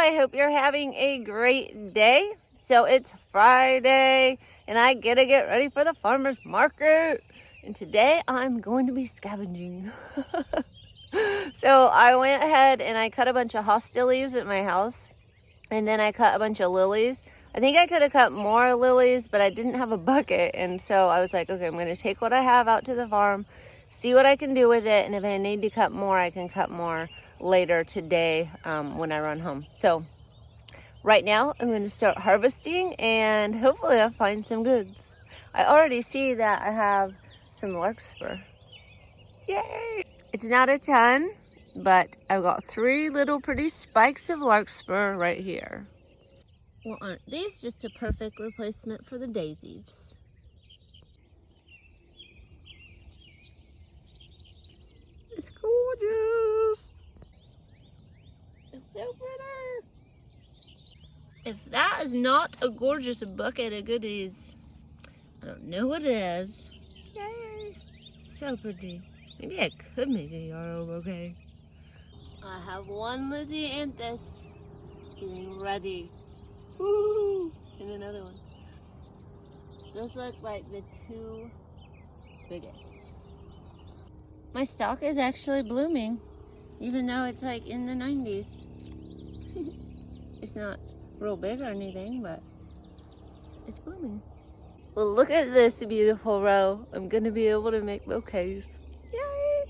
I hope you're having a great day. So it's Friday and I get to get ready for the farmer's market. And today I'm going to be scavenging. So I went ahead and I cut a bunch of hosta leaves at my house. And then I cut a bunch of lilies. I think I could have cut more lilies, but I didn't have a bucket. And so I was like, okay, I'm going to take what I have out to the farm, see what I can do with it. And if I need to cut more, I can cut more later today when I run home. So right now I'm going to start harvesting and hopefully I'll find some goods. I already see that I have some larkspur. Yay! It's not a ton, but I've got 3 little pretty spikes of larkspur right here. Well, aren't these just a perfect replacement for the daisies? It's gorgeous. It's so pretty. If that is not a gorgeous bucket of goodies, I don't know what it is. Yay! So pretty. Maybe I could make a yarrow bouquet. I have one lisianthus getting ready. Woo! And another one. Those look like the 2 biggest. My stalk is actually blooming, even though it's like in the 90s. It's not real big or anything, but it's blooming. Well, look at this beautiful row. I'm gonna be able to make bouquets. Yay!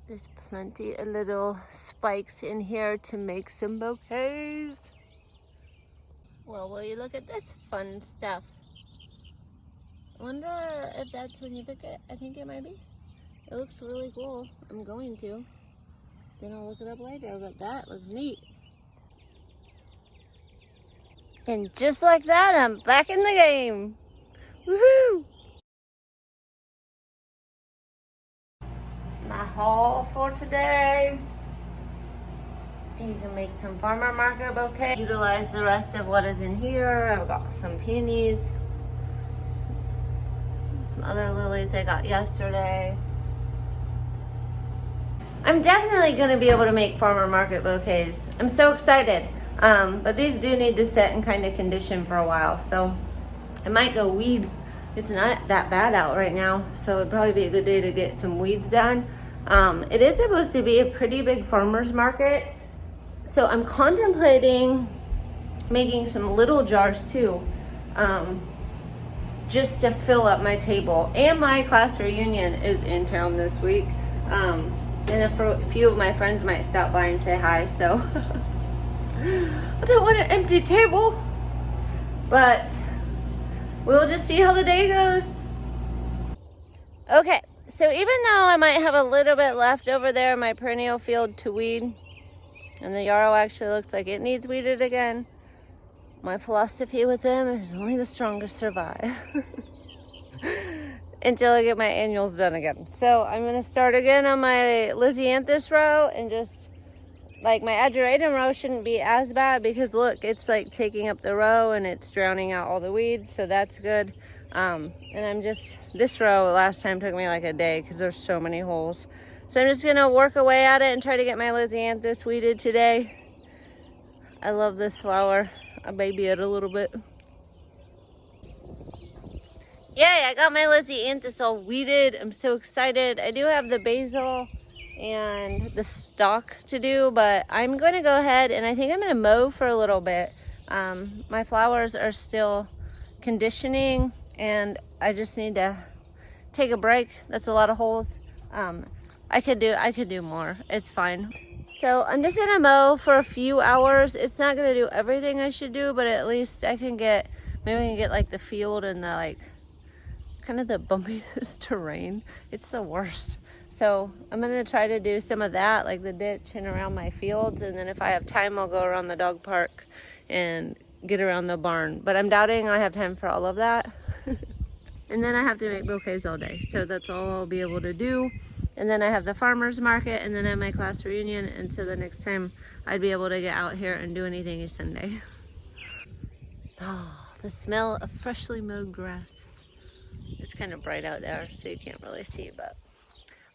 There's plenty of little spikes in here to make some bouquets. Well, will you look at this fun stuff? I wonder if that's when you pick it. I think it might be. It looks really cool. I'm going to. Then I'll look it up later, but that looks neat. And just like that, I'm back in the game. Woohoo! My haul for today. You can make some farmer market bouquet. Utilize the rest of what is in here. I've got some peonies, some other lilies I got yesterday. I'm definitely going to be able to make farmer market bouquets. I'm so excited. But these do need to sit in kind of condition for a while. So I might go weed. It's not that bad out right now, so it'd probably be a good day to get some weeds done. It is supposed to be a pretty big farmer's market, so I'm contemplating making some little jars too, just to fill up my table. And my class reunion is in town this week, and a few of my friends might stop by and say hi, so I don't want an empty table, but we'll just see how the day goes. Okay, so even though I might have a little bit left over there in my perennial field to weed, and the yarrow actually looks like it needs weeded again, my philosophy with them is only the strongest survive. Until I get my annuals done again. So I'm going to start again on my lisianthus row, and just like my ageratum row shouldn't be as bad because look, it's like taking up the row and it's drowning out all the weeds, so that's good. And I'm just, this row last time took me like a day because there's so many holes. So I'm just gonna work away at it and try to get my lisianthus weeded today. I love this flower. I baby it a little bit. Yay, I got my lisianthus all weeded. I'm so excited. I do have the basil and the stalk to do, but I'm going to go ahead and I think I'm going to mow for a little bit. My flowers are still conditioning and I just need to take a break. That's a lot of holes. I could do more. It's fine. So I'm just going to mow for a few hours. It's not going to do everything I should do, but at least I can get, maybe I can get like the field and the like kind of the bumpiest terrain. It's the worst. So I'm going to try to do some of that, like the ditch and around my fields. And then if I have time, I'll go around the dog park and get around the barn. But I'm doubting I have time for all of that. And then I have to make bouquets all day. So that's all I'll be able to do. And then I have the farmer's market and then I have my class reunion. And so the next time I'd be able to get out here and do anything is Sunday. Oh, the smell of freshly mowed grass. It's kind of bright out there, so you can't really see, but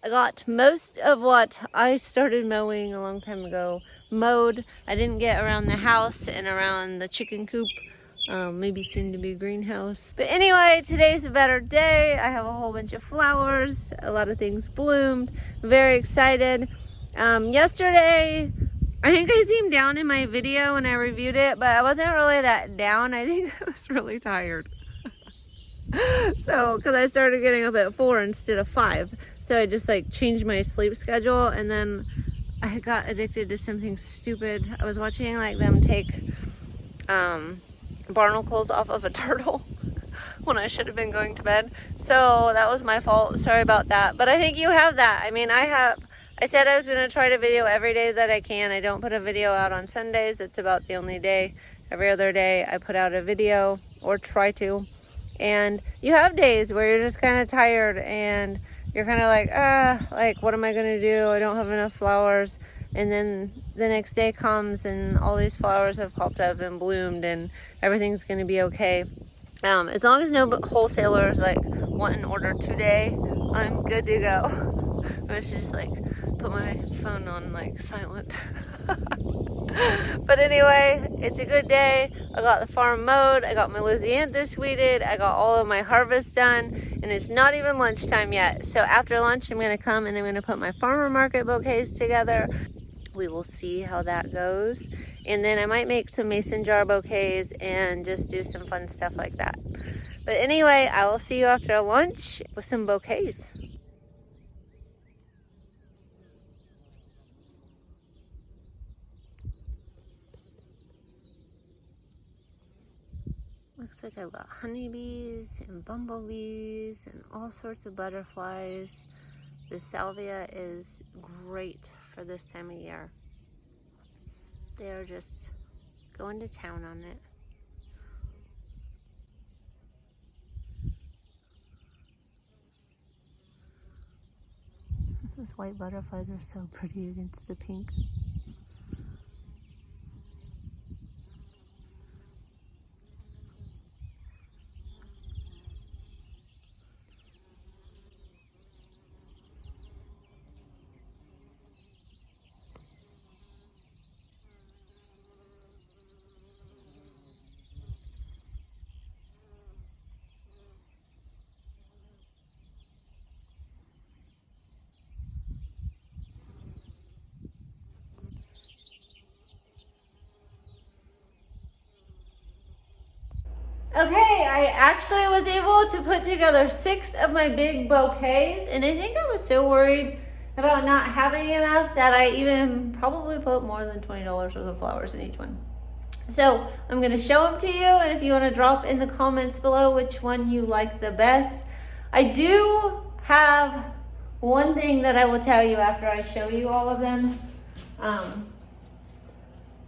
I got most of what I started mowing a long time ago mowed. I didn't get around the house and around the chicken coop, maybe soon to be greenhouse. But anyway, today's a better day. I have a whole bunch of flowers, a lot of things bloomed. Very excited. Yesterday, I think I seemed down in my video when I reviewed it, but I wasn't really that down. I think I was really tired. So, because I started getting up at 4 instead of 5. So I just like changed my sleep schedule, and then I got addicted to something stupid. I was watching like them take barnacles off of a turtle when I should have been going to bed. So that was my fault. Sorry about that. But I think you have that. I mean, I said I was going to try to video every day that I can. I don't put a video out on Sundays. That's about the only day. Every other day I put out a video, or try to. And you have days where you're just kind of tired and you're kind of like, what am I going to do? I don't have enough flowers. And then the next day comes and all these flowers have popped up and bloomed and everything's going to be okay. As long as no wholesalers like want an order today, I'm good to go. I should just like put my phone on like silent. But anyway, it's a good day. I got the farm mowed, I got my lisianthus weeded, I got all of my harvest done, and it's not even lunchtime yet. So after lunch, I'm going to come and I'm going to put my farmer market bouquets together. We will see how that goes. And then I might make some mason jar bouquets and just do some fun stuff like that. But anyway, I will see you after lunch with some bouquets. Looks like I've got honeybees and bumblebees and all sorts of butterflies. The salvia is great for this time of year. They're just going to town on it. Those white butterflies are so pretty against the pink. Okay, I actually was able to put together 6 of my big bouquets, and I think I was so worried about not having enough that I even probably put more than $20 worth of flowers in each one. So I'm going to show them to you, and if you want to drop in the comments below which one you like the best. I do have one thing that I will tell you after I show you all of them.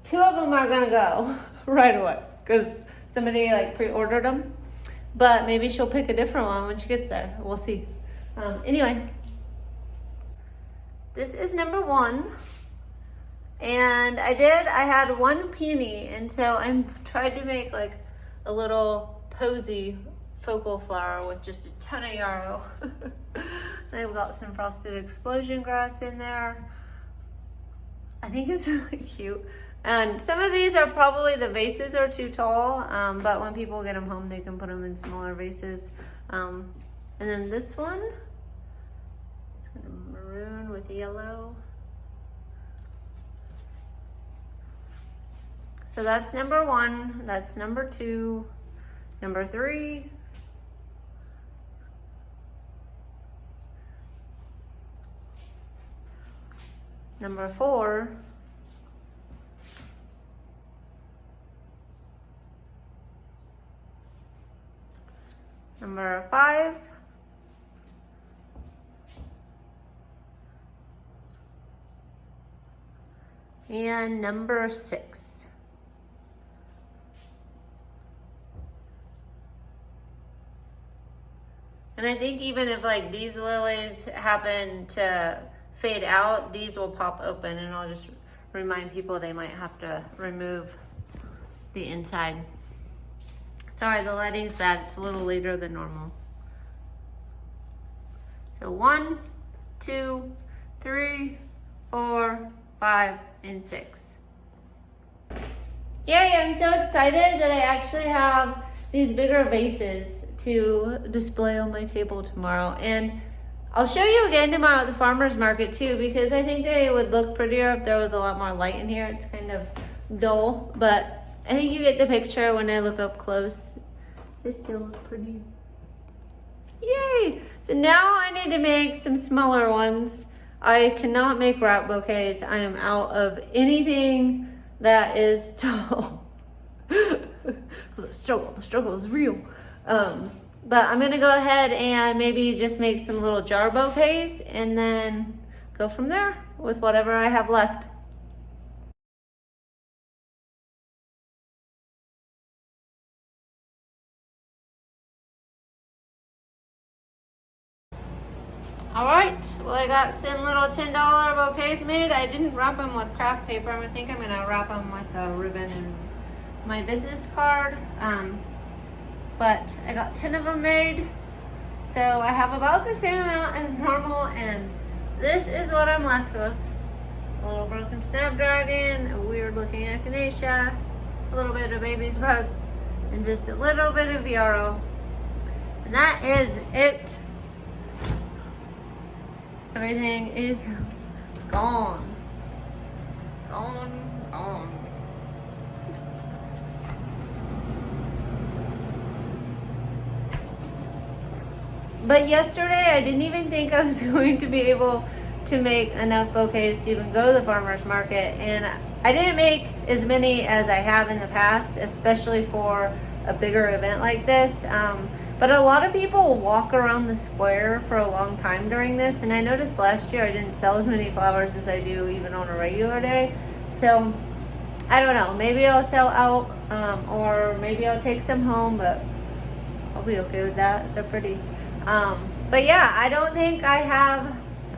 2 of them are going to go right away because somebody like pre-ordered them, but maybe she'll pick a different one when she gets there. We'll see. Anyway, this is number 1, and I had 1 peony, and so I tried to make like a little posy focal flower with just a ton of yarrow. I've got some frosted explosion grass in there. I think it's really cute. And some of these are probably, the vases are too tall, but when people get them home, they can put them in smaller vases. And then this one, it's kind of maroon with yellow. So that's number 1, that's number 2, number 3. Number 4. Number 5. And number 6. And I think even if like these lilies happen to fade out, these will pop open, and I'll just remind people they might have to remove the inside. Sorry, the lighting's bad. It's a little later than normal. So 1, 2, 3, 4, 5, and 6. Yay, I'm so excited that I actually have these bigger vases to display on my table tomorrow. And I'll show you again tomorrow at the farmer's market too, because I think they would look prettier if there was a lot more light in here. It's kind of dull, but I think you get the picture when I look up close. They still look pretty. Yay! So now I need to make some smaller ones. I cannot make wrap bouquets. I am out of anything that is tall. The struggle is real. But I'm gonna go ahead and maybe just make some little jar bouquets and then go from there with whatever I have left. All right, well, I got some little $10 bouquets made. I didn't wrap them with craft paper. I think I'm gonna wrap them with a ribbon and my business card. But I got 10 of them made. So I have about the same amount as normal, and this is what I'm left with. A little broken snapdragon, a weird looking echinacea, a little bit of baby's breath, and just a little bit of yarrow. And that is it. Everything is gone. Gone. But yesterday, I didn't even think I was going to be able to make enough bouquets to even go to the farmer's market. And I didn't make as many as I have in the past, especially for a bigger event like this. But a lot of people walk around the square for a long time during this. And I noticed last year I didn't sell as many flowers as I do even on a regular day. So I don't know, maybe I'll sell out or maybe I'll take some home, but I'll be okay with that. They're pretty. But yeah, I don't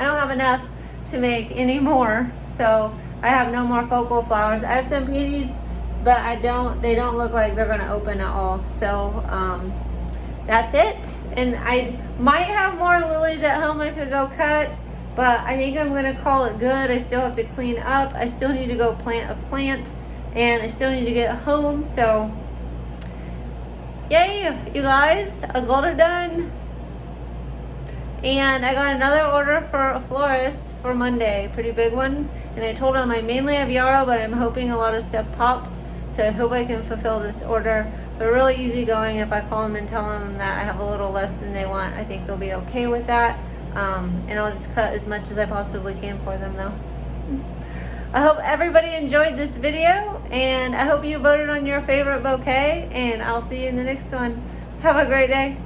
have enough to make any more. So I have no more focal flowers. I have some peonies, but they don't look like they're gonna open at all. So that's it. And I might have more lilies at home I could go cut, but I think I'm gonna call it good. I still have to clean up. I still need to go plant a plant, and I still need to get home. So yay, you guys, I got it done. And I got another order for a florist for Monday, pretty big one. And I told him I mainly have yarrow, but I'm hoping a lot of stuff pops. So I hope I can fulfill this order. They're really easygoing. If I call them and tell them that I have a little less than they want, I think they'll be okay with that. And I'll just cut as much as I possibly can for them though. I hope everybody enjoyed this video, and I hope you voted on your favorite bouquet, and I'll see you in the next one. Have a great day.